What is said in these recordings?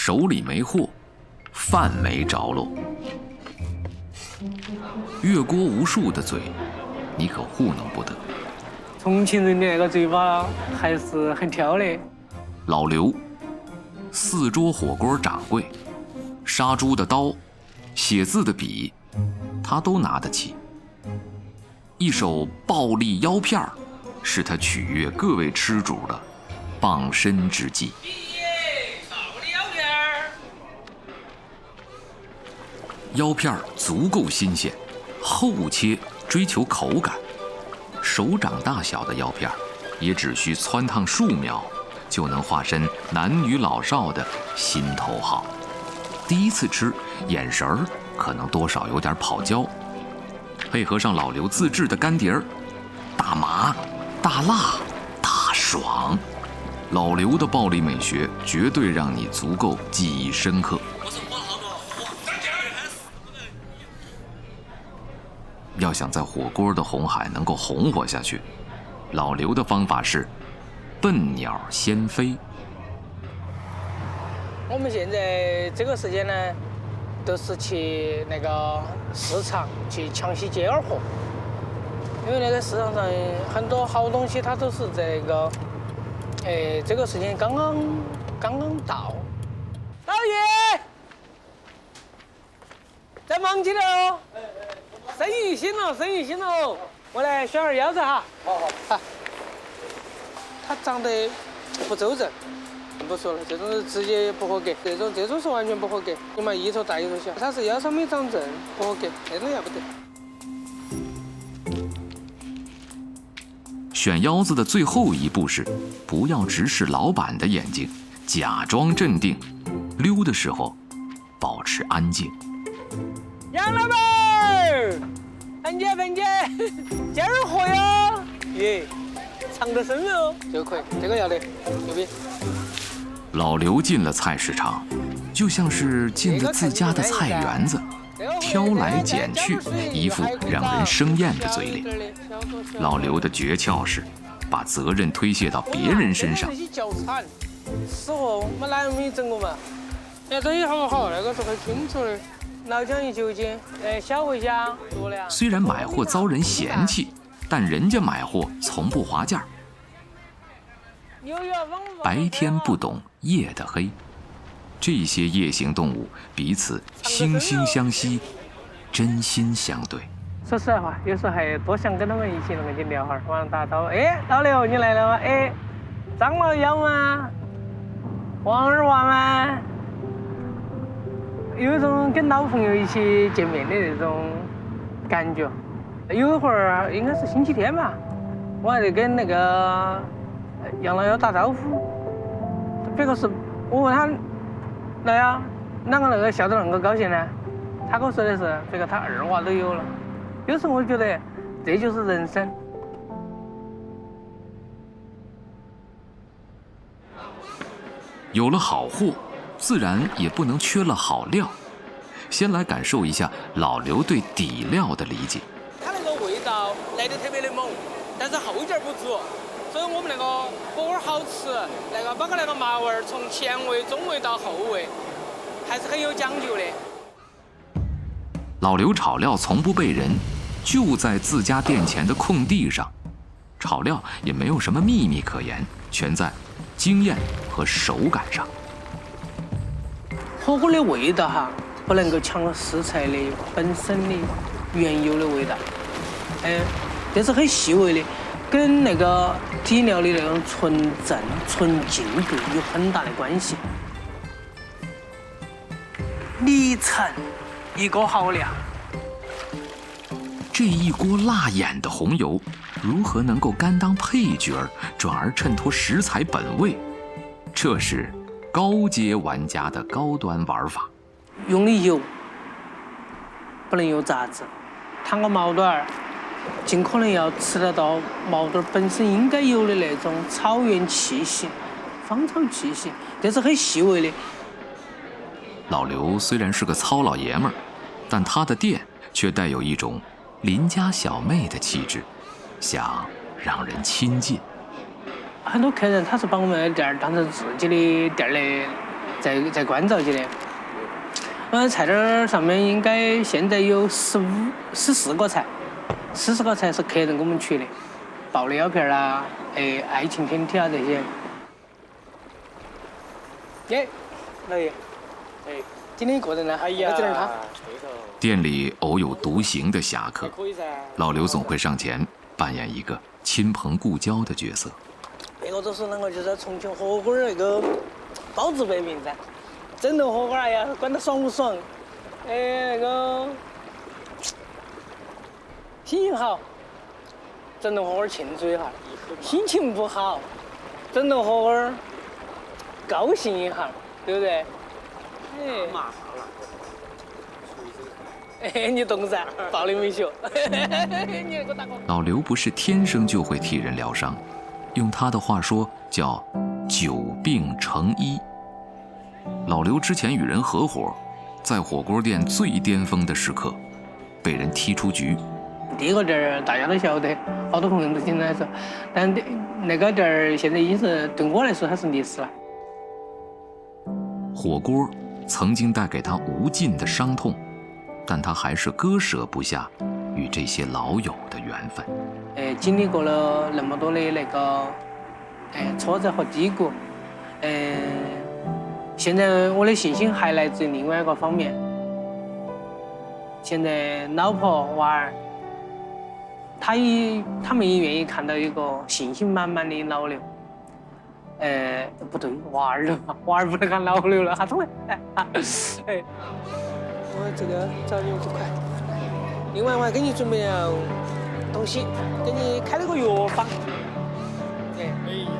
手里没货，饭没着落。越锅无数的嘴，你可糊弄不得。重庆人的那个嘴巴还是很挑的。老刘，4桌火锅掌柜，杀猪的刀，写字的笔，他都拿得起。一手暴力腰片儿，是他取悦各位吃主的傍身之计。腰片儿足够新鲜，厚切追求口感。手掌大小的腰片儿，也只需汆烫数秒，就能化身男女老少的心头好。第一次吃，眼神儿可能多少有点跑焦，配合上老刘自制的干碟儿，大麻、大辣、大爽。老刘的暴力美学绝对让你足够记忆深刻。要想在火锅的红海能够红火下去，老刘的方法是笨鸟先飞。我们现在这个时间呢，都是去那个市场去抢些接二货，因为那个市场上很多好东西它都是这个，这个时间刚刚到。老爷，在忙起来哦。生意兴了，生意兴了！我来选2腰子哈。好。它长得不周正，不说了，这种是直接不合格，这种是完全不合格。你嘛一头大一头小，它是腰上没长正，不合格，那种要不得。选腰子的最后一步是，不要直视老板的眼睛，假装镇定，溜的时候保持安静。杨老板。芬姐，接二货哟！耶，藏得深哦，这个可以，这个要得，牛逼！老刘进了菜市场，就像是进了自家的菜园子，挑来拣去，一副让人生厌的嘴脸。老刘的诀窍是，把责任推卸到别人身上。是哦，我哪有没整过嘛？这东西好不好？那个是很清楚的。老姜一9斤，小茴香多了。虽然买货遭人嫌弃，但人家买货从不划价。白天不懂夜的黑，这些夜行动物彼此惺惺相惜，真心相对。说实在话，有时候还多想跟他们一起能够聊会儿，晚上打招呼。哎，老刘你来了吗？哎，张老幺吗？王二娃吗？有一种跟老朋友一起见面的那种感觉。有一会儿应该是星期天吧，我还得跟那个杨老幺打招呼。别个是我问他，来呀，啷个那个笑得那么高兴呢？他跟我说的是，这个他2娃都有了。有时候我觉得这就是人生。有了好货，自然也不能缺了好料。先来感受一下老刘对底料的理解。它那个味道来得特别的猛，但是后劲不足，所以我们那个火锅好吃，包括那个麻味从前味、中味到后味，还是很有讲究的。老刘炒料从不背人，就在自家店前的空地上，炒料也没有什么秘密可言，全在经验和手感上。火锅的味道哈，不能够抢了食材的本身的原有的味道，这是很细微的，跟那个底料的那种纯正、纯净度有很大的关系。里程一个好料。这一锅辣眼的红油，如何能够甘当配角，转而衬托食材本味？这是高阶玩家的高端玩法。用的油不能有杂质，烫个毛肚儿，尽可能要吃得到毛肚本身应该有的那种草原气息、芳草气息，这是很细微的。老刘虽然是个糙老爷们儿，但他的店却带有一种邻家小妹的气质，想让人亲近。很多客人他是把我们的店当成自己的店在关照起的。菜单儿上面应该现在有14个菜，40个菜是客人给我们取的，爆的腰片啦，爱情天体啊这些。耶，老爷，今天一个人呢，哎呀，这点他。店里偶有独行的侠客，老刘总会上前扮演一个亲朋故交的角色。别个都说啷个就是重庆火锅那个包子为名噻，整顿火锅哎呀，管他爽不爽？那个心情好，整顿火锅庆祝一下；心情不好，整顿火锅高兴一下，对不对？你懂噻，暴力美学。你给我打个。老刘不是天生就会替人疗伤，用他的话说叫久病成医。老刘之前与人合伙，在火锅店最巅峰的时刻，被人踢出局。第一个店儿大家都晓得，好多朋友都经常说，但那个店儿现在已经是对我来说它是历史了。火锅曾经带给他无尽的伤痛，但他还是割舍不下与这些老友的缘分。经历过了那么多的那个挫折和低谷，现在我的信心还来自于另外一个方面。现在老婆娃儿，他们也愿意看到一个信心满满的老刘。不对，娃儿了，娃儿不能喊老刘了，哈懂没？我这个找你5块。另外，我还给你准备了东西，给你开了个药方。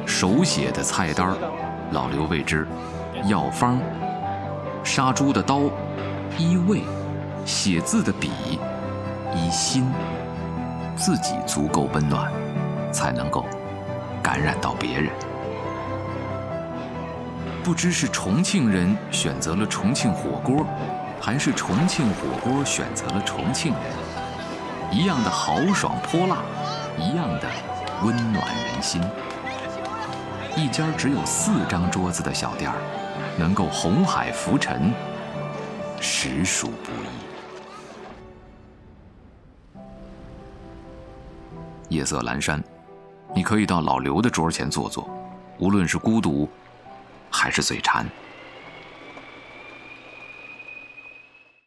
手写的菜单，老刘谓之药方；杀猪的刀，医胃；写字的笔，医心。自己足够温暖，才能够感染到别人。不知是重庆人选择了重庆火锅，还是重庆火锅选择了重庆人，一样的豪爽泼辣，一样的温暖人心。一家只有4张桌子的小店儿，能够红海浮沉，实属不易。夜色阑珊，你可以到老刘的桌前坐坐，无论是孤独还是嘴馋。